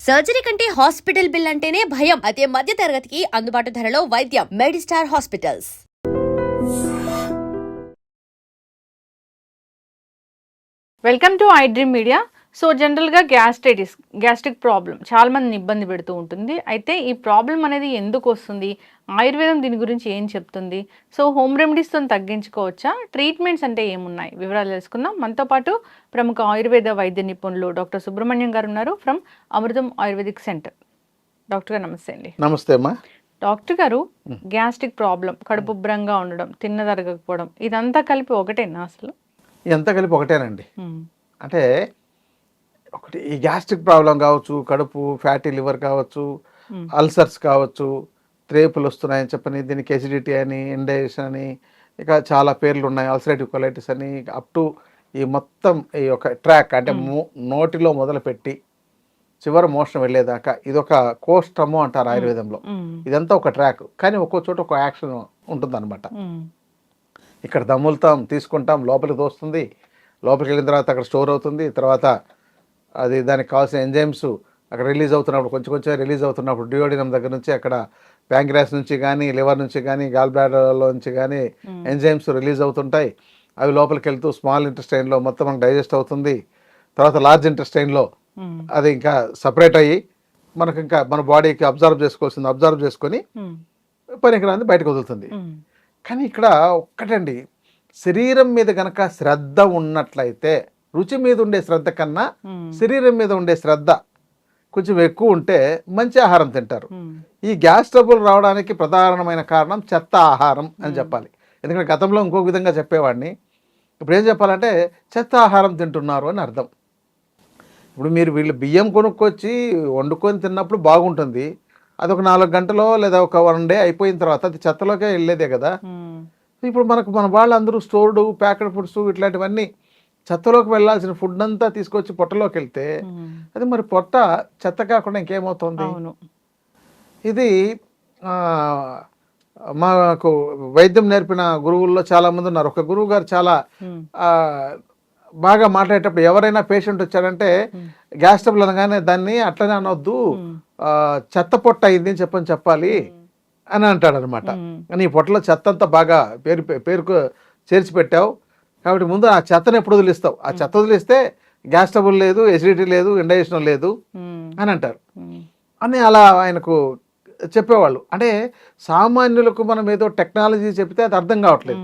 Surgery కంటే hospital bill అంటేనే భయం. అదే మధ్య తరగతికి అందుబాటు ధరలో వైద్యం. Medistar hospitals. Welcome to I dream media. So జనరల్గా గ్యాస్ట్రిక్ ప్రాబ్లం చాలా మందిని ఇబ్బంది పెడుతూ ఉంటుంది. అయితే ఈ ప్రాబ్లం అనేది ఎందుకు వస్తుంది, ఆయుర్వేదం దీని గురించి ఏం చెప్తుంది, సో హోమ్ రెమెడీస్తో తగ్గించుకోవచ్చా, ట్రీట్మెంట్స్ అంటే ఏమున్నాయి, వివరాలు తెలుసుకుందాం. మనతో పాటు ప్రముఖ ఆయుర్వేద వైద్య నిపుణులు డాక్టర్ సుబ్రహ్మణ్యం గారు ఉన్నారు from Amrutham ayurvedic centre. Doctor గారు నమస్తే అండి. నమస్తే అమ్మా. డాక్టర్ గారు, గ్యాస్ట్రిక్ ప్రాబ్లం, కడుపు ఉబ్బరంగా ఉండడం, తిన్నదరగకపోవడం, ఇదంతా కలిపి ఒకటేనా అసలు? ఎంత కలిపి ఒకటేనండి. అంటే ఒకటి ఈ గ్యాస్ట్రిక్ ప్రాబ్లం కావచ్చు, కడుపు ఫ్యాటీ లివర్ కావచ్చు, అల్సర్స్ కావచ్చు, త్రేపులు వస్తున్నాయని చెప్పని, దీనికి ఎసిడిటీ అని, ఇండైజెషన్ అని, ఇక చాలా పేర్లు ఉన్నాయి, అల్సరేటివ్ కొలైటిస్ అని, అప్ టు ఈ మొత్తం ఈ ఒక ట్రాక్ అంటే నోటిలో మొదలుపెట్టి చివరి మోషన్ వెళ్ళేదాకా ఇదొక కోష్టము అంటారు ఆయుర్వేదంలో. ఇదంతా ఒక ట్రాక్, కానీ ఒక్కో చోట ఒక యాక్షన్ ఉంటుందన్నమాట. ఇక్కడ దమ్ములుతాం, తీసుకుంటాం, లోపలికి తోస్తుంది, లోపలికి వెళ్ళిన తర్వాత అక్కడ స్టోర్ అవుతుంది, తర్వాత అది దానికి కావాల్సిన ఎంజైమ్స్ అక్కడ రిలీజ్ అవుతున్నప్పుడు కొంచెం కొంచెం రిలీజ్ అవుతున్నప్పుడు డియోడినం దగ్గర నుంచి అక్కడ ప్యాంక్రియాస్ నుంచి కానీ, లివర్ నుంచి కానీ, గాల్ బ్లాడర్లో నుంచి కానీ ఎంజైమ్స్ రిలీజ్ అవుతుంటాయి. అవి లోపలికి వెళ్తూ స్మాల్ ఇంటెస్టైన్లో మొత్తం మనకు డైజెస్ట్ అవుతుంది. తర్వాత లార్జ్ ఇంటెస్టైన్లో అది ఇంకా సపరేట్ అయ్యి మనకు ఇంకా మన బాడీకి అబ్జర్వ్ చేసుకొని పనికిరాంది బయటకు వదులుతుంది. కానీ ఇక్కడ ఒక్కటండి, శరీరం మీద కనుక శ్రద్ధ ఉన్నట్లయితే, రుచి మీద ఉండే శ్రద్ధ కన్నా శరీరం మీద ఉండే శ్రద్ధ కొంచెం ఎక్కువ ఉంటే మంచి ఆహారం తింటారు. ఈ గ్యాస్ ట్రబుల్ రావడానికి ప్రధానమైన కారణం చెత్త ఆహారం అని చెప్పాలి. ఎందుకంటే గతంలో ఇంకొక విధంగా చెప్పేవాడిని, ఇప్పుడు ఏం చెప్పాలంటే చెత్త ఆహారం తింటున్నారు అని అర్థం. ఇప్పుడు మీరు వీళ్ళు బియ్యం కొనుక్కొచ్చి వండుకొని తిన్నప్పుడు బాగుంటుంది, అది ఒక 4 గంటలో లేదా ఒక 1 డే అయిపోయిన తర్వాత అది చెత్తలోకే వెళ్ళేదే కదా. ఇప్పుడు మన వాళ్ళందరూ స్టోర్డు ప్యాకెడ్ ఫుడ్స్ ఇట్లాంటివన్నీ చెత్తలోకి వెళ్ళాల్సిన ఫుడ్ అంతా తీసుకొచ్చి పొట్టలోకి వెళ్తే అది మరి పొట్ట చెత్త కాకుండా ఇంకేమవుతుంది? ఇది మాకు వైద్యం నేర్పిన గురువుల్లో చాలామంది ఉన్నారు. ఒక గురువు గారు చాలా బాగా మాట్లాడేటప్పుడు ఎవరైనా పేషెంట్ వచ్చారంటే గ్యాస్ ట్రబుల్ అనగానే దాన్ని అట్లనే అనొద్దు, చెత్త పొట్ట అయింది అని చెప్పాలి అని అంటాడు అనమాట. నీ పొట్టలో చెత్త అంతా బాగా పేరుకు చేర్చి పెట్టావు కాబట్టి ముందు ఆ చెత్తను ఎప్పుడు వదిలిస్తావు, ఆ చెత్త వదిలిస్తే గ్యాస్ ట్రబుల్ లేదు, ఎసిడిటీ లేదు, ఇండైజెషన్ లేదు అని అంటారు అని అలా ఆయనకు చెప్పేవాళ్ళు. అంటే సామాన్యులకు మనం ఏదో టెక్నాలజీ చెప్తే అది అర్థం కావట్లేదు.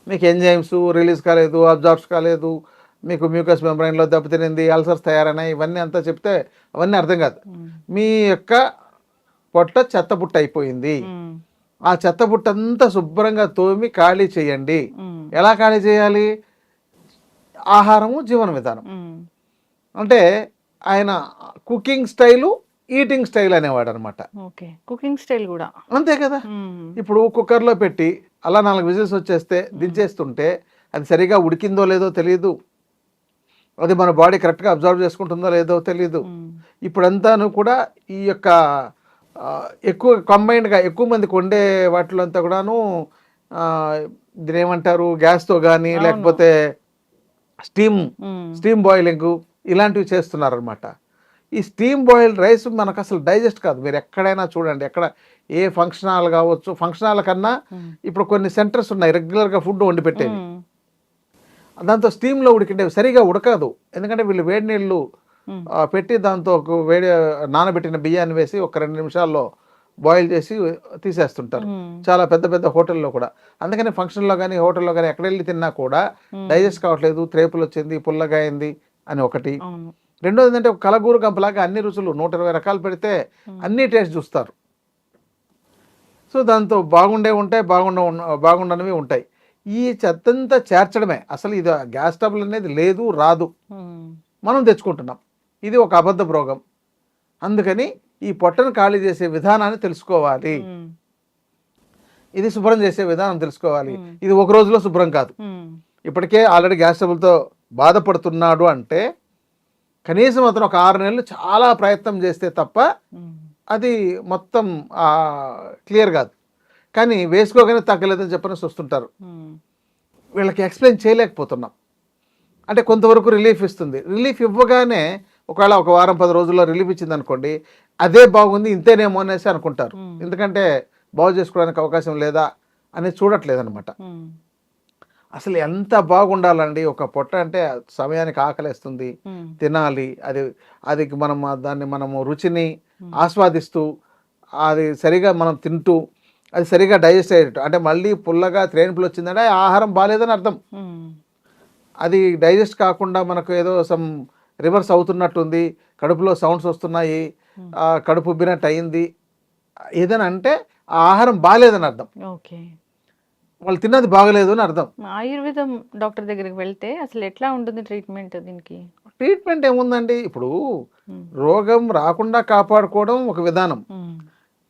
మీకు ఎంజైమ్స్ రిలీజ్ కాలేదు, అబ్జార్బ్స్ కాలేదు, మీకు మ్యూకస్ మెంబ్రైన్లో దెబ్బతినింది, అల్సర్స్ తయారైనాయి, ఇవన్నీ అంతా చెప్తే అవన్నీ అర్థం కాదు. మీ యొక్క పొట్ట చెత్తబుట్ట అయిపోయింది, ఆ చెత్తబుట్ట అంతా శుభ్రంగా తోమి ఖాళీ చేయండి. ఎలా ఖాళీ చేయాలి? ఆహారము, జీవన విధానం. అంటే ఆయన కుకింగ్ స్టైలు, ఈటింగ్ స్టైల్ అనేవాడు అనమాట. కుకింగ్ స్టైల్ కూడా అంతే కదా. ఇప్పుడు కుక్కర్లో పెట్టి అలా 4 విజిల్స్ వచ్చేస్తే దించేస్తుంటే అది సరిగా ఉడికిందో లేదో తెలియదు, అది మన బాడీ కరెక్ట్గా అబ్జర్వ్ చేసుకుంటుందో లేదో తెలియదు. ఇప్పుడంతాను కూడా ఈ యొక్క ఎక్కువ కంబైన్డ్గా ఎక్కువ మందికి వండే వాటిలో అంతా కూడాను దీని ఏమంటారు, గ్యాస్తో కానీ లేకపోతే స్టీమ్ బాయిలింగ్ ఇలాంటివి చేస్తున్నారు అనమాట. ఈ స్టీమ్ బాయిల్డ్ రైస్ మనకు అసలు డైజెస్ట్ కాదు. మీరు ఎక్కడైనా చూడండి, ఎక్కడ ఏ ఫంక్షన్ హాల్ కావచ్చు, ఫంక్షన్ హాల్ కన్నా ఇప్పుడు కొన్ని సెంటర్స్ ఉన్నాయి రెగ్యులర్గా ఫుడ్ వండి పెట్టేవి, దాంతో స్టీమ్లో ఉడికిండేవి సరిగా ఉడకదు. ఎందుకంటే వీళ్ళు వేడి నీళ్ళు పెట్టి దాంతో వేడి నానబెట్టిన బియ్యాన్ని వేసి ఒక 2 నిమిషాల్లో బాయిల్ చేసి తీసేస్తుంటారు చాలా పెద్ద పెద్ద హోటల్లో కూడా. అందుకని ఫంక్షన్లో కానీ హోటల్లో కానీ ఎక్కడ వెళ్ళి తిన్నా కూడా డైజెస్ట్ కావట్లేదు, త్రేపులు వచ్చింది, పుల్లగా అయింది అని ఒకటి. రెండోది ఏంటంటే ఒక కలగూరు గంపలాగా అన్ని రుచులు 120 రకాలు పెడితే అన్ని టేస్ట్ చూస్తారు. సో దాంతో బాగుండే ఉంటాయి, బాగుండనివి ఉంటాయి. ఈ చెత్తంతా చేర్చడమే అసలు. ఇది గ్యాస్ ట్రబుల్ అనేది లేదు, రాదు, మనం తెచ్చుకుంటున్నాం. ఇది ఒక అబద్ధ రోగం. అందుకని ఈ పొట్టను ఖాళీ చేసే విధానాన్ని తెలుసుకోవాలి, ఇది శుభ్రం చేసే విధానం తెలుసుకోవాలి. ఇది ఒక రోజులో శుభ్రం కాదు. ఇప్పటికే ఆల్రెడీ గ్యాస్ ట్రబుల్తో బాధపడుతున్నాడు అంటే కనీసం అతను ఒక 6 నెలలు చాలా ప్రయత్నం చేస్తే తప్ప అది మొత్తం క్లియర్ కాదు. కానీ వేసుకోగానే తగ్గలేదని చెప్పనేసి వస్తుంటారు. వీళ్ళకి ఎక్స్ప్లెయిన్ చేయలేకపోతున్నాం. అంటే కొంతవరకు రిలీఫ్ ఇస్తుంది. రిలీఫ్ ఇవ్వగానే ఒకవేళ ఒక వారం 10 రోజుల్లో రిలీఫ్ ఇచ్చింది అనుకోండి, అదే బాగుంది ఇంతేనేమో అనేసి అనుకుంటారు. ఎందుకంటే బాగు చేసుకోవడానికి అవకాశం లేదా అనేది చూడట్లేదు అనమాట. అసలు ఎంత బాగుండాలండి, ఒక పొట్ట అంటే సమయానికి ఆకలేస్తుంది, తినాలి, అది మనము రుచిని ఆస్వాదిస్తూ అది సరిగా మనం తింటూ అది సరిగా డైజెస్ట్ అయ్యేటట్టు, అంటే మళ్ళీ పుల్లగా త్రేణుపులు వచ్చిందంటే ఆహారం బాగాలేదని అర్థం. అది డైజెస్ట్ కాకుండా మనకు ఏదో సమ్ రివర్స్ అవుతున్నట్టుంది, కడుపులో సౌండ్స్ వస్తున్నాయి, కడుపు ఉబ్బినట్టు అయింది ఏదైనా అంటే ఆ ఆహారం బాగాలేదని అర్థం. ఓకే, వాళ్ళు తిన్నది బాగలేదు అని అర్థం. ఆయుర్వేదం డాక్టర్ దగ్గరికి వెళ్తే అసలు ఎట్లా ఉంటుంది ట్రీట్మెంట్ దీనికి? ట్రీట్మెంట్ ఏముందండి, ఇప్పుడు రోగం రాకుండా కాపాడుకోవడం ఒక విధానం.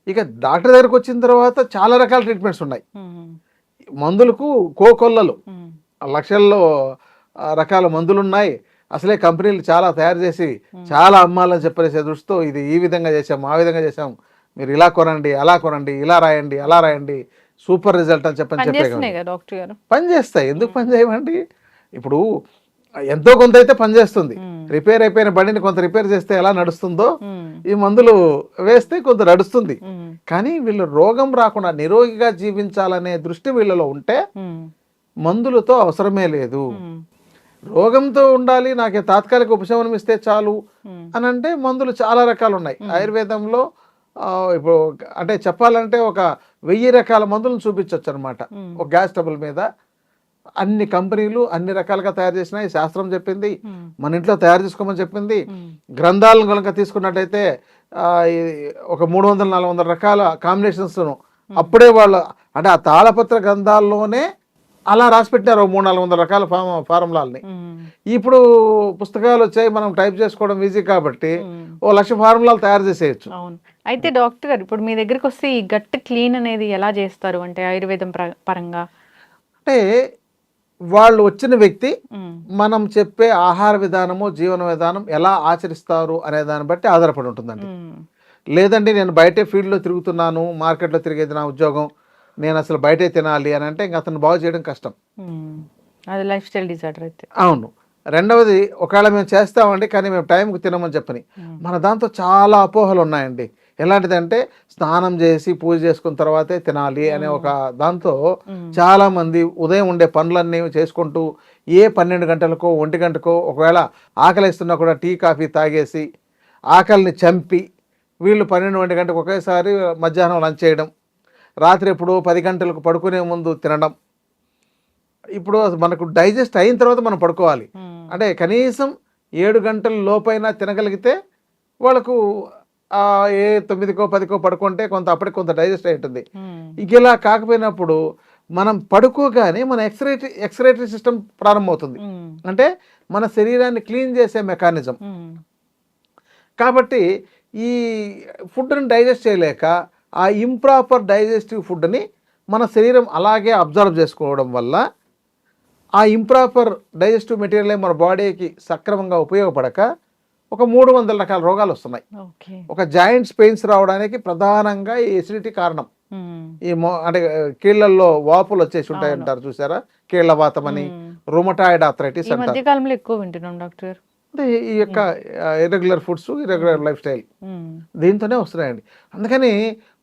ఇక డాక్టర్ దగ్గరకు వచ్చిన తర్వాత చాలా రకాల ట్రీట్మెంట్స్ ఉన్నాయి. మందులకు కోకొల్లలు, లక్షల్లో రకాల మందులు ఉన్నాయి. అసలే కంపెనీలు చాలా తయారు చేసి చాలా అమ్మాలని చెప్పేసే దృష్టితో ఇది ఈ విధంగా చేసాం, ఆ విధంగా చేసాం, మీరు ఇలా కొనండి, అలా కొనండి, ఇలా రాయండి, అలా రాయండి, సూపర్ రిజల్ట్ అని చెప్పి పని చేస్తాయి. ఎందుకు పని చేయమండి? ఇప్పుడు ఎంతో కొంత అయితే పనిచేస్తుంది. రిపేర్ అయిపోయిన బండిని కొంత రిపేర్ చేస్తే ఎలా నడుస్తుందో ఈ మందులు వేస్తే కొంత నడుస్తుంది. కానీ వీళ్ళు రోగం రాకుండా నిరోగిగా జీవించాలనే దృష్టి వీళ్ళలో ఉంటే మందులతో అవసరమే లేదు. రోగంతో ఉండాలి, నాకు తాత్కాలిక ఉపశమనం ఇస్తే చాలు అని అంటే మందులు చాలా రకాలు ఉన్నాయి ఆయుర్వేదంలో. ఇప్పుడు అంటే చెప్పాలంటే ఒక 1000 రకాల మందులను చూపించవచ్చు అనమాట ఒక గ్యాస్ ట్రబుల్ మీద. అన్ని కంపెనీలు అన్ని రకాలుగా తయారు చేసినాయి, శాస్త్రం చెప్పింది, మన ఇంట్లో తయారు చేసుకోమని చెప్పింది. గ్రంథాలను కనుక తీసుకున్నట్టయితే ఒక 300-400 రకాల కాంబినేషన్స్ అప్పుడే వాళ్ళు అంటే ఆ తాళపత్ర గ్రంథాల్లోనే అలా రాసిపెట్టారు 300-400 రకాల ఫార్ములాలని. ఇప్పుడు పుస్తకాలు వచ్చాయి, మనం టైప్ చేసుకోవడం ఈజీ కాబట్టి 1,00,000 ఫార్ములాలు తయారు చేసేయచ్చు. అవును. అయితే డాక్టర్ గారు ఇప్పుడు మీ దగ్గరికి వస్తే ఈ గట్ క్లీన్ అనేది ఎలా చేస్తారు అంటే ఆయుర్వేదం పరంగా? అంటే వాళ్ళు వచ్చిన వ్యక్తి మనం చెప్పే ఆహార విధానము, జీవన విధానం ఎలా ఆచరిస్తారు అనే దాన్ని బట్టి ఆధారపడి ఉంటుందండి. లేదండి నేను బయటే ఫీల్డ్లో తిరుగుతున్నాను, మార్కెట్లో తిరిగేది నా ఉద్యోగం, నేను అసలు బయటే తినాలి అని అంటే ఇంక అతను బాగు చేయడం కష్టం. అది లైఫ్ స్టైల్ డిజార్డర్ అయితే. అవును. రెండవది, ఒకవేళ మేము చేస్తామండి కానీ మేము టైంకి తినమని చెప్పని మన దాంతో చాలా అపోహలు ఉన్నాయండి. ఎలాంటిదంటే స్నానం చేసి పూజ చేసుకున్న తర్వాతే తినాలి అనే ఒక దాంతో చాలా మంది ఉదయం ఉండే పనులన్నీ చేసుకుంటూ 12 గంటలకో 1 గంటకో ఒకవేళ ఆకలిస్తున్నా కూడా టీ కాఫీ తాగేసి ఆకలిని చంపి వీళ్ళు 12-1 గంటకు ఒకేసారి మధ్యాహ్నం లంచ్ చేయడం, రాత్రి ఎప్పుడు 10 గంటలకు పడుకునే ముందు తినడం. ఇప్పుడు మనకు డైజెస్ట్ అయిన తర్వాత మనం పడుకోవాలి అంటే కనీసం 7 గంటల లోపైనా తినగలిగితే వాళ్ళకు 9కో 10కో పడుకుంటే అప్పటికి కొంత డైజెస్ట్ అయి ఉంటుంది. ఇక ఇలా కాకపోయినప్పుడు మనం పడుకోగానే మన ఎక్స్రేటరీ సిస్టమ్ ప్రారంభమవుతుంది, అంటే మన శరీరాన్ని క్లీన్ చేసే మెకానిజం. కాబట్టి ఈ ఫుడ్ని డైజెస్ట్ చేయలేక ఆ ఇంప్రాపర్ డైజెస్టివ్ ఫుడ్ని మన శరీరం అలాగే అబ్జర్వ్ చేసుకోవడం వల్ల ఆ ఇంప్రాపర్ డైజెస్టివ్ మెటీరియల్ మన బాడీకి సక్రమంగా ఉపయోగపడక ఒక 300 రకాల రోగాలు వస్తున్నాయి. ఒక జాయింట్స్ పెయిన్స్ రావడానికి ప్రధానంగా ఈ ఎసిడిటీ కారణం. ఈ అంటే కీళ్ళల్లో వాపులు వచ్చేసి ఉంటాయి అంటారు చూసారా, కీళ్ళ వాతం అని, రుమటాయిడ్ ఆర్థరైటిస్ అంటారు. మధ్యకాలంలో ఎక్కువ వింటున్నాం డాక్టర్. అంటే ఈ యొక్క irregular foods, irregular life style దీంతోనే వస్తున్నాయండి. అందుకని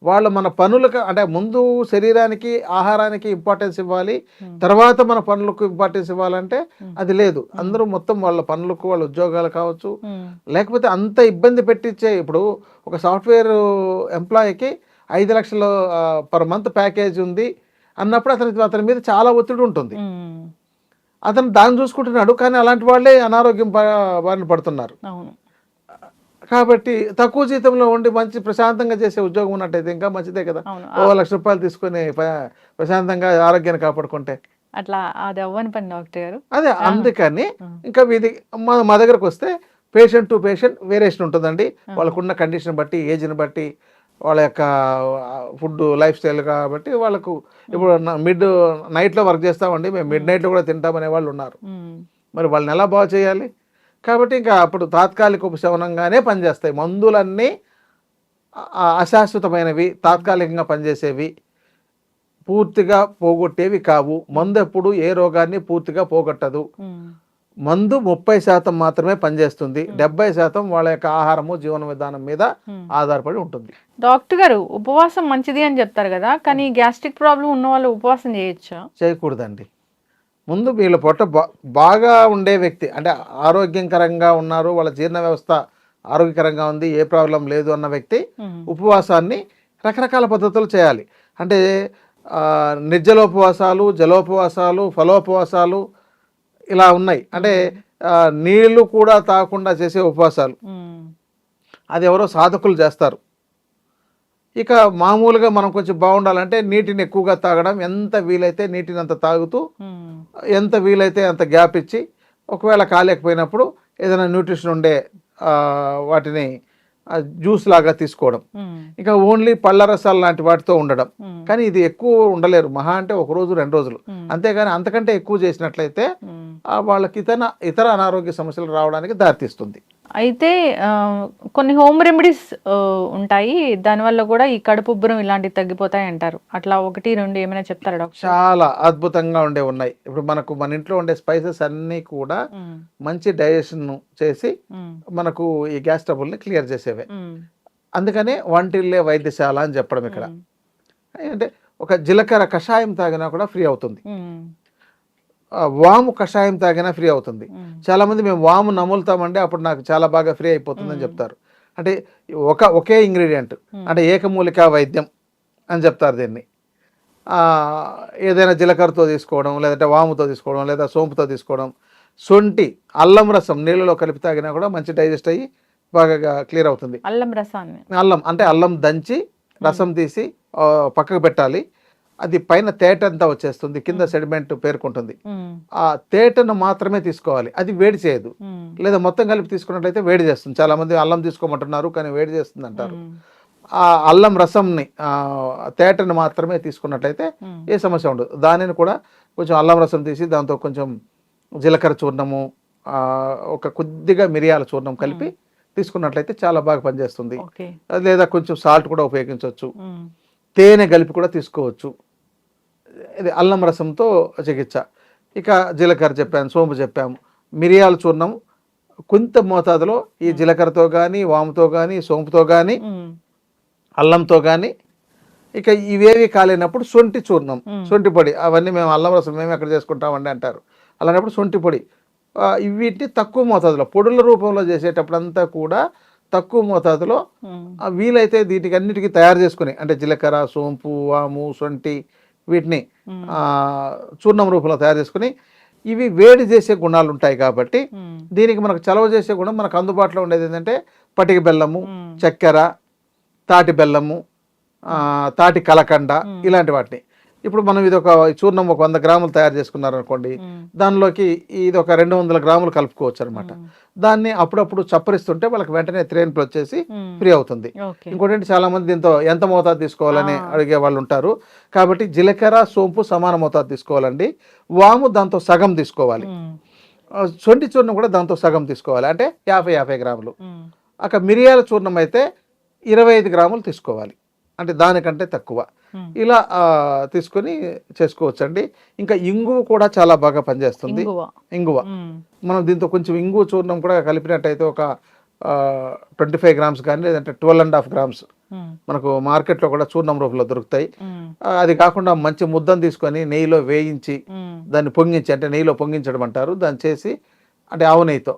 వాళ్ళు మన పనులకు అంటే ముందు శరీరానికి ఆహారానికి ఇంపార్టెన్స్ ఇవ్వాలి, తర్వాత మన పనులకు ఇంపార్టెన్స్ ఇవ్వాలంటే అది లేదు. అందరూ మొత్తం వాళ్ళ పనులకు, వాళ్ళ ఉద్యోగాలు కావచ్చు, లేకపోతే అంత ఇబ్బంది పెట్టించే. ఇప్పుడు ఒక సాఫ్ట్వేర్ ఎంప్లాయీకి 5 లక్షలు పర్ మంత్ ప్యాకేజ్ ఉంది అన్నప్పుడు అతని మీద చాలా ఒత్తిడి ఉంటుంది. అతను దాన్ని చూసుకుంటున్నాడు, కానీ అలాంటి వాళ్ళే అనారోగ్యం బారిన పడుతున్నారు. కాబట్టి తక్కువ జీతంలో ఉండి మంచి ప్రశాంతంగా చేసే ఉద్యోగం ఉన్నట్టయితే ఇంకా మంచిదే కదా. 1,00,000 రూపాయలు తీసుకుని ప్రశాంతంగా ఆరోగ్యాన్ని కాపాడుకుంటే అట్లా అది అవ్వని పని డాక్టర్ గారు. అదే అందుకని ఇంకా మా దగ్గరకు వస్తే పేషెంట్ టు పేషెంట్ వేరియేషన్ ఉంటుందండి. వాళ్ళకున్న కండిషన్ బట్టి, ఏజ్ని బట్టి, వాళ్ళ యొక్క ఫుడ్ లైఫ్ స్టైల్ కాబట్టి వాళ్ళకు ఇప్పుడు నైట్లో వర్క్ చేస్తామండి, మేము మిడ్ నైట్లో కూడా తింటామనే వాళ్ళు ఉన్నారు. మరి వాళ్ళని ఎలా బాగు చేయాలి? కాబట్టి ఇంకా అప్పుడు తాత్కాలిక ఉపశమనంగానే పనిచేస్తాయి. మందులన్నీ అశాశ్వతమైనవి, తాత్కాలికంగా పనిచేసేవి, పూర్తిగా పోగొట్టేవి కావు. మందు ఎప్పుడు ఏ రోగాన్ని పూర్తిగా పోగొట్టదు. మందు 30% మాత్రమే పనిచేస్తుంది, 70% వాళ్ళ యొక్క ఆహారము జీవన విధానం మీద ఆధారపడి ఉంటుంది. డాక్టర్ గారు ఉపవాసం మంచిది అని చెప్తారు కదా, కానీ గ్యాస్ట్రిక్ ప్రాబ్లం ఉన్న వాళ్ళు ఉపవాసం చేయొచ్చా? చేయకూడదండి. ముందు వీళ్ళ పొట్ట బాగా ఉండే వ్యక్తి, అంటే ఆరోగ్యకరంగా ఉన్నారు, వాళ్ళ జీర్ణ వ్యవస్థ ఆరోగ్యకరంగా ఉంది, ఏ ప్రాబ్లం లేదు అన్న వ్యక్తి ఉపవాసాన్ని రకరకాల పద్ధతులు చేయాలి. అంటే నిర్జలోపవాసాలు, జలోపవాసాలు, ఫలోపవాసాలు ఇలా ఉన్నాయి. అంటే నీళ్లు కూడా తాగకుండా చేసే ఉపవాసాలు, అది ఎవరో సాధకులు చేస్తారు. ఇక మామూలుగా మనం కొంచెం బాగుండాలంటే నీటిని ఎక్కువగా తాగడం, ఎంత వీలైతే నీటిని అంత తాగుతూ, ఎంత వీలైతే అంత గ్యాప్ ఇచ్చి, ఒకవేళ కాలేకపోయినప్పుడు ఏదైనా న్యూట్రిషన్ ఉండే వాటిని జ్యూస్ లాగా తీసుకోవడం. ఇంకా ఓన్లీ పళ్ళ రసాలు లాంటి వాటితో ఉండడం. కానీ ఇది ఎక్కువ ఉండలేరు, మహా అంటే 1 రోజు 2 రోజులు, అంతేగాని అంతకంటే ఎక్కువ చేసినట్లయితే వాళ్ళకి ఇతర అనారోగ్య సమస్యలు రావడానికి దారితీస్తుంది. అయితే కొన్ని హోమ్ రెమెడీస్ ఉంటాయి, దానివల్ల కూడా ఈ కడుపు ఉబ్బరం ఇలాంటివి తగ్గిపోతాయి అంటారు. అట్లా 1, 2 ఏమైనా చెప్తారా డాక్టర్? చాలా అద్భుతంగా ఉన్నాయి. ఇప్పుడు మన ఇంట్లో ఉండే స్పైసెస్ అన్నీ కూడా మంచి డైజెషన్ చేసి మనకు ఈ గ్యాస్ ట్రబుల్ని క్లియర్ చేసేవే. అందుకనే వంటిల్లే వైద్యశాల అని చెప్పడం ఇక్కడ. అంటే ఒక జీలకర్ర కషాయం తాగినా కూడా ఫ్రీ అవుతుంది, వాము కషాయం తాగినా ఫ్రీ అవుతుంది. చాలా మంది మేము వాము నములుతామంటే అప్పుడు నాకు చాలా బాగా ఫ్రీ అయిపోతుందని చెప్తారు. అంటే ఒకే ఇంగ్రీడియంట్, అంటే ఏకమూలికా వైద్యం అని చెప్తారు దీన్ని. ఏదైనా జీలకర్రతో తీసుకోవడం, లేదంటే వాముతో తీసుకోవడం, లేదా సోంపుతో తీసుకోవడం, శొంఠి అల్లం రసం నీళ్ళలో కలిపి తాగినా కూడా మంచి డైజెస్ట్ అయ్యి బాగా క్లియర్ అవుతుంది. అల్లం రసాన్ని, అల్లం దంచి రసం తీసి పక్కకు పెట్టాలి. అది పైన తేట అంతా వచ్చేస్తుంది, కింద సెడిమెంట్ పేరుకుంటుంది. ఆ తేటను మాత్రమే తీసుకోవాలి, అది వేడి చేయదు. లేదా మొత్తం కలిపి తీసుకున్నట్లయితే వేడి చేస్తుంది. చాలా మంది అల్లం తీసుకోమంటున్నారు కానీ వేడి చేస్తుంది అంటారు. ఆ అల్లం రసంని తేటను మాత్రమే తీసుకున్నట్లయితే ఏ సమస్య ఉండదు. దానిని కూడా కొంచెం అల్లం రసం తీసి దాంతో కొంచెం జీలకర్ర చూర్ణము, ఒక కొద్దిగా మిరియాల చూర్ణం కలిపి తీసుకున్నట్లయితే చాలా బాగా పనిచేస్తుంది. లేదా కొంచెం సాల్ట్ కూడా ఉపయోగించవచ్చు, తేనె కలిపి కూడా తీసుకోవచ్చు. ఇది అల్లం రసంతో చికిత్స. ఇక జీలకర్ర చెప్పాము, సోంపు చెప్పాము, మిరియాల చూర్ణం కొంత మోతాదులో ఈ జీలకర్రతో కానీ, వాముతో కానీ, సోంపుతో కానీ, అల్లంతో కానీ. ఇక ఇవేవి కాలేనప్పుడు శొంఠి చూర్ణం, శొంఠి పొడి, అవన్నీ మేము అల్లం రసం మేము ఎక్కడ చేసుకుంటామండి అంటారు. అలాంటప్పుడు శొంఠి పొడి, వీటిని తక్కువ మోతాదులో పొడుల రూపంలో చేసేటప్పుడంతా కూడా తక్కువ మోతాదులో వీలైతే వీటికి అన్నిటికీ తయారు చేసుకుని, అంటే జీలకర్ర, సోంపు, వాము, శొంఠి వీటిని చూర్ణం రూపంలో తయారు చేసుకుని, ఇవి వేడి చేసే గుణాలు ఉంటాయి కాబట్టి దీనికి మనకు చలవ చేసే గుణం మనకు అందుబాటులో ఉండేది ఏంటంటే పటిక బెల్లము, చక్కెర, తాటి బెల్లము, తాటి కలకండ, ఇలాంటి వాటిని. ఇప్పుడు మనం ఇది ఒక చూర్ణం 100 గ్రాములు తయారు చేసుకున్నారనుకోండి, దానిలోకి ఇది ఒక 200 గ్రాములు కలుపుకోవచ్చు అనమాట. దాన్ని అప్పుడప్పుడు చప్పరిస్తుంటే వాళ్ళకి వెంటనే త్రేన్పులు వచ్చేసి ఫ్రీ అవుతుంది. ఇంకోటి చాలా మంది దీంతో ఎంత మోతాదు తీసుకోవాలని అడిగే వాళ్ళు ఉంటారు. కాబట్టి జీలకర్ర, సోంపు సమాన మోతాదు తీసుకోవాలండి. వాము దాంతో సగం తీసుకోవాలి, శొంఠి చూర్ణం కూడా దాంతో సగం తీసుకోవాలి, అంటే 50 గ్రాములు. అక్కడ మిరియాల చూర్ణం అయితే 25 గ్రాములు తీసుకోవాలి, అంటే దానికంటే తక్కువ. ఇలా తీసుకొని చేసుకోవచ్చండి. ఇంకా ఇంగువ కూడా చాలా బాగా పనిచేస్తుంది. ఇంగువ మనం దీంతో కొంచెం ఇంగువ చూర్ణం కూడా కలిపినట్టయితే ఒక 25 గ్రామ్స్ కానీ, లేదంటే 12.5 గ్రామ్స్ మనకు మార్కెట్లో కూడా చూర్ణం రూపంలో దొరుకుతాయి. అది కాకుండా మంచి ముద్దను తీసుకొని నెయ్యిలో వేయించి దాన్ని పొంగించి, అంటే నెయ్యిలో పొంగించడం అంటారు, దాన్ని చేసి, అంటే ఆవు నెయ్యితో,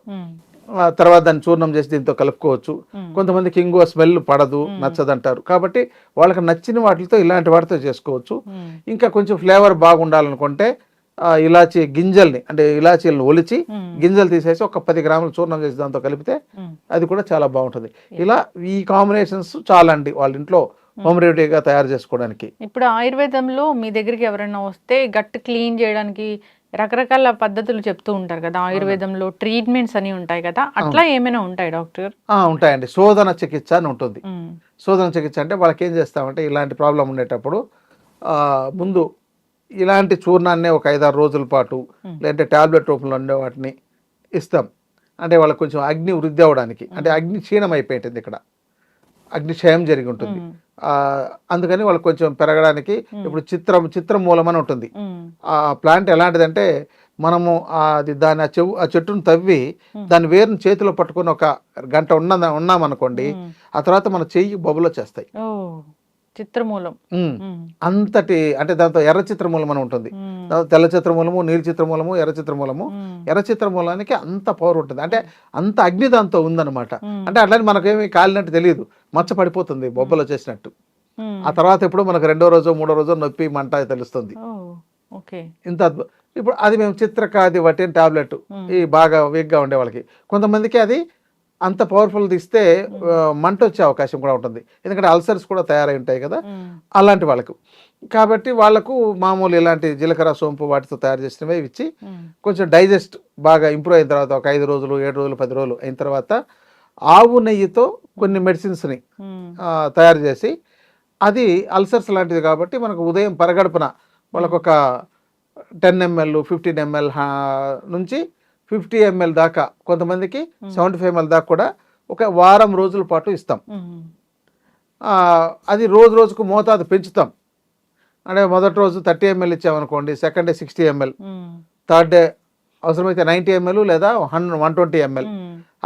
తర్వాత దాన్ని చూర్ణం చేసి దీంతో కలుపుకోవచ్చు. కొంతమందికి ఇంగువ స్మెల్ పడదు, నచ్చదంటారు. కాబట్టి వాళ్ళకి నచ్చిన వాటితో ఇలాంటి వాటితో చేసుకోవచ్చు. ఇంకా కొంచెం ఫ్లేవర్ బాగుండాలనుకుంటే ఇలాచీ గింజల్ని, అంటే ఇలాచీలను ఒలిచి గింజలు తీసేసి ఒక 10 గ్రాములు చూర్ణం చేసి దాంతో కలిపితే అది కూడా చాలా బాగుంటుంది. ఇలా ఈ కాంబినేషన్స్ చాలా అండి వాళ్ళ ఇంట్లో హోమ్ రెమెడీగా తయారు చేసుకోవడానికి. ఇప్పుడు ఆయుర్వేదంలో మీ దగ్గరికి ఎవరైనా వస్తే గట్ క్లీన్ చేయడానికి రకరకాల పద్ధతులు చెప్తూ ఉంటారు కదా, ఆయుర్వేదంలో ట్రీట్మెంట్స్ అని ఉంటాయి కదా, అట్లా ఏమైనా ఉంటాయి డాక్టర్? ఉంటాయండి. శోధన చికిత్స అని ఉంటుంది. శోధన చికిత్స అంటే వాళ్ళకి ఏం చేస్తామంటే ఇలాంటి ప్రాబ్లం ఉండేటప్పుడు ముందు ఇలాంటి చూర్ణాన్నే ఒక 5-6 రోజుల పాటు, లేదంటే టాబ్లెట్ రూపంలో ఉండే వాటిని ఇస్తాం. అంటే వాళ్ళకి కొంచెం అగ్ని వృద్ధి అవ్వడానికి, అంటే అగ్ని క్షీణం అయిపోయింది, ఇక్కడ అగ్నిక్షయం జరిగి ఉంటుంది. అందుకని వాళ్ళకి కొంచెం పెరగడానికి ఇప్పుడు చిత్రమూలం అని ఉంటుంది. ఆ ప్లాంట్ ఎలాంటిదంటే మనము అది దాని ఆ చెట్టును తవ్వి దాని వేరుని చేతిలో పట్టుకొని ఒక గంట ఉన్నామనుకోండి, ఆ తర్వాత మన చెయ్యి బొబ్బలు వచ్చేస్తాయి. ఓ చిత్రమూలం. అంతటి అంటే దాంతో ఎర్ర చిత్రమూలం అని ఉంటుంది. తెల్ల చిత్రమూలము, నీలి చిత్రమూలము, ఎర్ర చిత్రమూలము. ఎర్ర చిత్రమూలానికి అంత పవర్ ఉంటుంది, అంటే అంత అగ్ని దాంతో ఉందన్నమాట. అంటే అట్లని మనకేమి కాలినట్టు తెలియదు, మచ్చ పడిపోతుంది బొబ్బలు వచ్చేసినట్టు. ఆ తర్వాత ఎప్పుడు మనకు 2వ రోజు 3వ రోజు నొప్పి మంట తెలుస్తుంది. ఇంత ఇప్పుడు అది మేము చిత్రకాది వటిన్ టాబ్లెట్ ఈ బాగా వీక్గా ఉండే వాళ్ళకి, కొంతమందికి అది అంత పవర్ఫుల్ ఇస్తే మంట వచ్చే అవకాశం కూడా ఉంటుంది, ఎందుకంటే అల్సర్స్ కూడా తయారై ఉంటాయి కదా అలాంటి వాళ్ళకు. కాబట్టి వాళ్ళకు మామూలు ఇలాంటి జీలకర్ర సోంపు వాటితో తయారు చేసినవి ఇచ్చి కొంచెం డైజెస్ట్ బాగా ఇంప్రూవ్ అయిన తర్వాత ఒక 5 రోజులు 7 రోజులు 10 రోజులు అయిన తర్వాత ఆవు నెయ్యితో కొన్ని మెడిసిన్స్ని తయారు చేసి, అది అల్సర్స్ లాంటిది కాబట్టి మనకు ఉదయం పరగడుపున వాళ్ళకు ఒక 10 ml 15 ml నుంచి 50 ml దాకా, కొంతమందికి 75 ml దాకా కూడా ఒక వారం రోజుల పాటు ఇస్తాం. అది రోజు రోజుకు మోతాదు పెంచుతాం. అంటే మొదటి రోజు 30 ml ఇచ్చామనుకోండి, second day 60 ml, third day అవసరమైతే 90 ml లేదా 120 ml,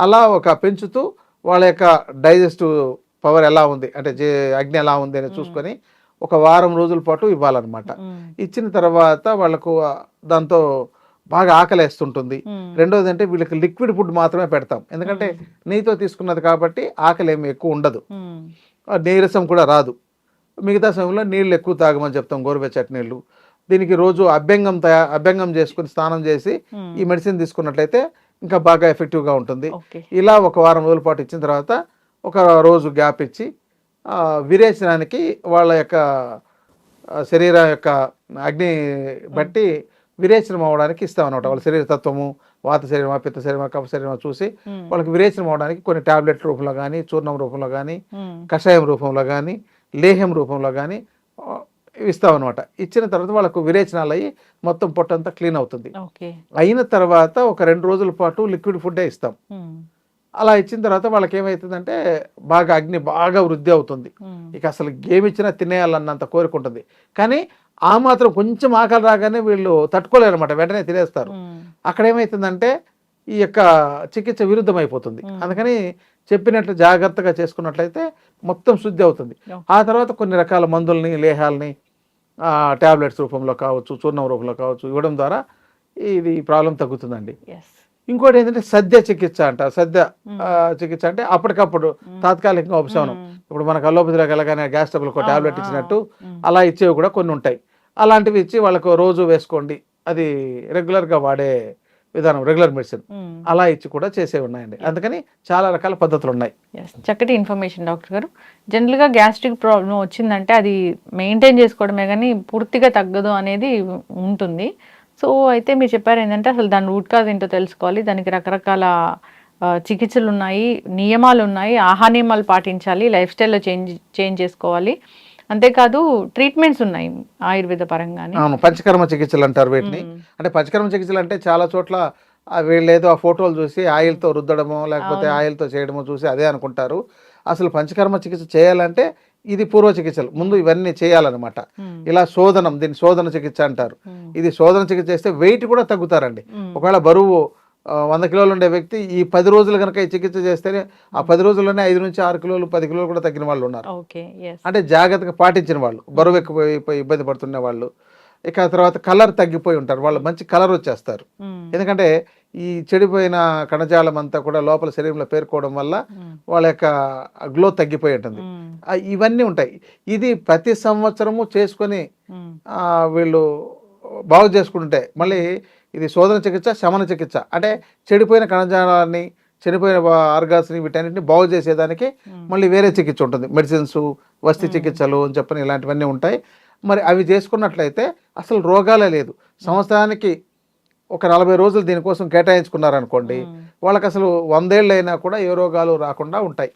అలా ఒక పెంచుతూ వాళ్ళ యొక్క డైజెస్టివ్ పవర్ ఎలా ఉంది అంటే అగ్ని ఎలా ఉంది అని చూసుకొని ఒక వారం రోజుల పాటు ఇవ్వాలన్నమాట. ఇచ్చిన తర్వాత వాళ్ళకు దాంతో బాగా ఆకలేస్తుంటుంది. రెండోది అంటే వీళ్ళకి లిక్విడ్ ఫుడ్ మాత్రమే పెడతాం, ఎందుకంటే నెయ్యితో తీసుకున్నది కాబట్టి ఆకలి ఏమి ఎక్కువ ఉండదు, నీరసం కూడా రాదు. మిగతా సమయంలో నీళ్ళు ఎక్కువ తాగమని చెప్తాం, గోరువెచ్చటి నీళ్ళు. దీనికి రోజు అభ్యంగం చేసుకుని స్నానం చేసి ఈ మెడిసిన్ తీసుకున్నట్లయితే ఇంకా బాగా ఎఫెక్టివ్గా ఉంటుంది. ఇలా ఒక వారం రోజుల పాటు ఇచ్చిన తర్వాత ఒక రోజు గ్యాప్ ఇచ్చి విరేచనానికి వాళ్ళ యొక్క శరీరం యొక్క అగ్ని బట్టి విరేచనం అవడానికి ఇస్తాం అనమాట. వాళ్ళ శరీర తత్వము, వాత శరీరమా, పిత్త శరీరమా, కఫ శరీరమా చూసి వాళ్ళకి విరేచనం అవడానికి కొన్ని టాబ్లెట్ రూపంలో కానీ, చూర్ణం రూపంలో కానీ, కషాయం రూపంలో కానీ, లేహ్యం రూపంలో కానీ ఇస్తాం అనమాట. ఇచ్చిన తర్వాత వాళ్ళకు విరేచనాలు అయ్యి మొత్తం పొట్టంతా క్లీన్ అవుతుంది. అయిన తర్వాత ఒక 2 రోజుల పాటు లిక్విడ్ ఫుడ్డే ఇస్తాం. అలా ఇచ్చిన తర్వాత వాళ్ళకి ఏమవుతుందంటే బాగా అగ్ని బాగా వృద్ధి అవుతుంది. ఇక అసలు ఏమి ఇచ్చినా తినేయాలన్నంత కోరుకుంటుంది. కానీ ఆ మాత్రం కొంచెం ఆకలి రాగానే వీళ్ళు తట్టుకోలేరు అనమాట, వెంటనే తినేస్తారు. అక్కడ ఏమవుతుందంటే ఈ యొక్క చికిత్స విరుద్ధం అయిపోతుంది. అందుకని చెప్పినట్లు జాగ్రత్తగా చేసుకున్నట్లయితే మొత్తం శుద్ధి అవుతుంది. ఆ తర్వాత కొన్ని రకాల మందుల్ని, లేహాలని టాబ్లెట్స్ రూపంలో కావచ్చు, చూర్ణం రూపంలో కావచ్చు ఇవ్వడం ద్వారా ఇది ప్రాబ్లం తగ్గుతుందండి. ఇంకోటి ఏంటంటే సద్య చికిత్స అంటారు. సద్య చికిత్స అంటే అప్పటికప్పుడు తాత్కాలికంగా ఉపశమనం. ఇప్పుడు మనకు అల్లోపతిలోకి వెళ్ళగానే గ్యాస్ ట్రబుల్కి ఒక టాబ్లెట్ ఇచ్చినట్టు అలా ఇచ్చేవి కూడా కొన్ని ఉంటాయి. అలాంటివి ఇచ్చి వాళ్ళకు రోజు వేసుకోండి, అది రెగ్యులర్గా వాడే విధానం, రెగ్యులర్ మెడిసిన్ అలా ఇచ్చి కూడా చేసేవి ఉన్నాయండి. అందుకని చాలా రకాల పద్ధతులు ఉన్నాయి. చక్కటి ఇన్ఫర్మేషన్ డాక్టర్ గారు. జనరల్గా గ్యాస్ట్రిక్ ప్రాబ్లం వచ్చిందంటే అది మెయింటైన్ చేసుకోవడమే కానీ పూర్తిగా తగ్గదు అనేది ఉంటుంది. సో అయితే మీరు చెప్పారు ఏంటంటే అసలు దాని రూట్ కాజ్ ఏంటో తెలుసుకోవాలి, దానికి రకరకాల చికిత్సలు ఉన్నాయి, నియమాలు ఉన్నాయి, ఆహార నియమాలు పాటించాలి, లైఫ్ స్టైల్లో చేంజ్ చేసుకోవాలి, అంతేకాదు ట్రీట్మెంట్స్ ఉన్నాయి ఆయుర్వేద పరంగానే. అవును, పంచకర్మ చికిత్సలు అంటారు వీటిని. అంటే పంచకర్మ చికిత్సలు అంటే చాలా చోట్ల వీళ్ళేదో ఆ ఫోటోలు చూసి ఆయిల్తో రుద్దడమో లేకపోతే ఆయిల్తో చేయడమో చూసి అదే అనుకుంటారు. అసలు పంచకర్మ చికిత్స చేయాలంటే ఇది పూర్వ చికిత్సలు ముందు ఇవన్నీ చేయాలన్నమాట. ఇలా శోధనం, దీన్ని శోధన చికిత్స అంటారు. ఇది శోధన చికిత్స చేస్తే వెయిట్ కూడా తగ్గుతారండి. ఒకవేళ బరువు 100 కిలోలు ఉండే వ్యక్తి ఈ 10 రోజులు కనుక ఈ చికిత్స చేస్తేనే ఆ 10 రోజుల్లోనే 5 నుంచి 6 కిలోలు 10 కిలోలు కూడా తగ్గిన వాళ్ళు ఉన్నారు. అంటే జాగ్రత్తగా పాటించిన వాళ్ళు, బరువు ఎక్కువైపోయి ఇబ్బంది పడుతున్న వాళ్ళు. ఇక తర్వాత కలర్ తగ్గిపోయి ఉంటారు, వాళ్ళు మంచి కలర్ వచ్చేస్తారు. ఎందుకంటే ఈ చెడిపోయిన కణజాలం అంతా కూడా లోపల శరీరంలో పేర్కోవడం వల్ల వాళ్ళ యొక్క గ్లో తగ్గిపోయి ఉంటుంది. ఇవన్నీ ఉంటాయి. ఇది ప్రతి సంవత్సరము చేసుకొని వీళ్ళు బాగు చేసుకుంటే మళ్ళీ ఇది శోధన చికిత్స, శమన చికిత్స. అంటే చెడిపోయిన కణజాలాన్ని, చనిపోయిన ఆర్గాన్స్ని వీటన్నిటిని బాగు చేసేదానికి మళ్ళీ వేరే చికిత్స ఉంటుంది. మెడిసిన్స్, వస్తీ చికిత్సలు అని చెప్పని ఇలాంటివన్నీ ఉంటాయి. మరి అవి చేసుకున్నట్లయితే అసలు రోగాలే లేదు. సంవత్సరానికి ఒక 40 రోజులు దీనికోసం కేటాయించుకున్నారనుకోండి, వాళ్ళకి అసలు 100 ఏళ్ళు అయినా కూడా ఏ రోగాలు రాకుండా ఉంటాయి.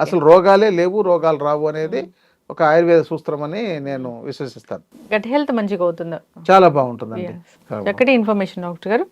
అసలు రోగాలే లేవు, రోగాలు రావు అనేది ఒక ఆయుర్వేద సూత్రం అని నేను విశ్వసిస్తాను. గట్ హెల్త్ మంచిగా అవుతుంది, చాలా బాగుంటుందండి. చక్కటి ఇన్ఫర్మేషన్ డాక్టర్ గారు.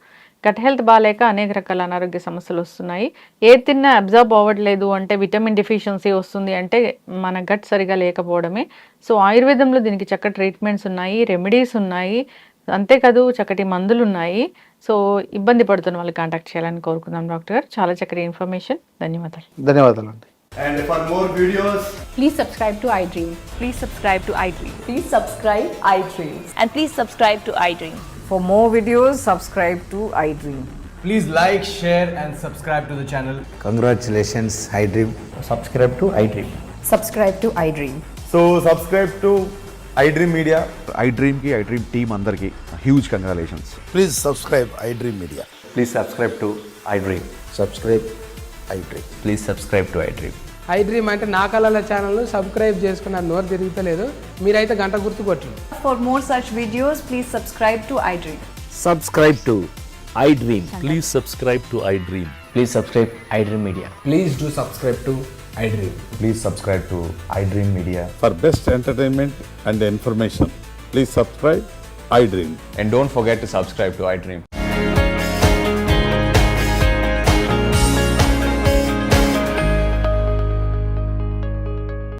గట్ హెల్త్ బాగాలేక అనేక రకాల అనారోగ్య సమస్యలు వస్తున్నాయి. ఏది తిన్నా అబ్జర్వ్ అవ్వట్లేదు అంటే విటమిన్ డెఫిషియన్సీ వస్తుంది అంటే మన గట్ సరిగా లేకపోవడమే. సో ఆయుర్వేదంలో దీనికి చక్కటి ట్రీట్మెంట్స్ ఉన్నాయి, రెమెడీస్ ఉన్నాయి, అంతేకాదు చక్కటి మందులు ఉన్నాయి. సో ఇబ్బంది పడుతున్న వాళ్ళు కాంటాక్ట్ చేయాలని కోరుకుందాం డాక్టర్ గారు. చాలా చక్కటి ఇన్ఫర్మేషన్. ధన్యవాదాలు. ధన్యవాదాలండి. And for more videos, Please subscribe to iDream. Please subscribe to iDream. Please subscribe iDream. And please subscribe to iDream. For more videos, subscribe to iDream. please like, share, and subscribe to the channel. Congratulations, iDream. Subscribe to iDream. Subscribe to iDream. So subscribe to iDream Media. iDream की iDream team अंदर की huge congratulations. Please subscribe iDream Media. Please subscribe to iDream. Subscribe iDream. Please subscribe to iDream. iDream అంటే నా కళల ఛానల్ను subscribe చేసుకున్నారు, నోరు తిరుగుతలేదు. మీరైతే గంట గుర్తు కొట్టండి. For more such videos, please subscribe to iDream. Subscribe to iDream. Please subscribe to iDream. Please subscribe iDream Media. Please do subscribe to iDream. Please subscribe to iDream Media. For best entertainment and information, please subscribe iDream. And don't forget to subscribe to iDream.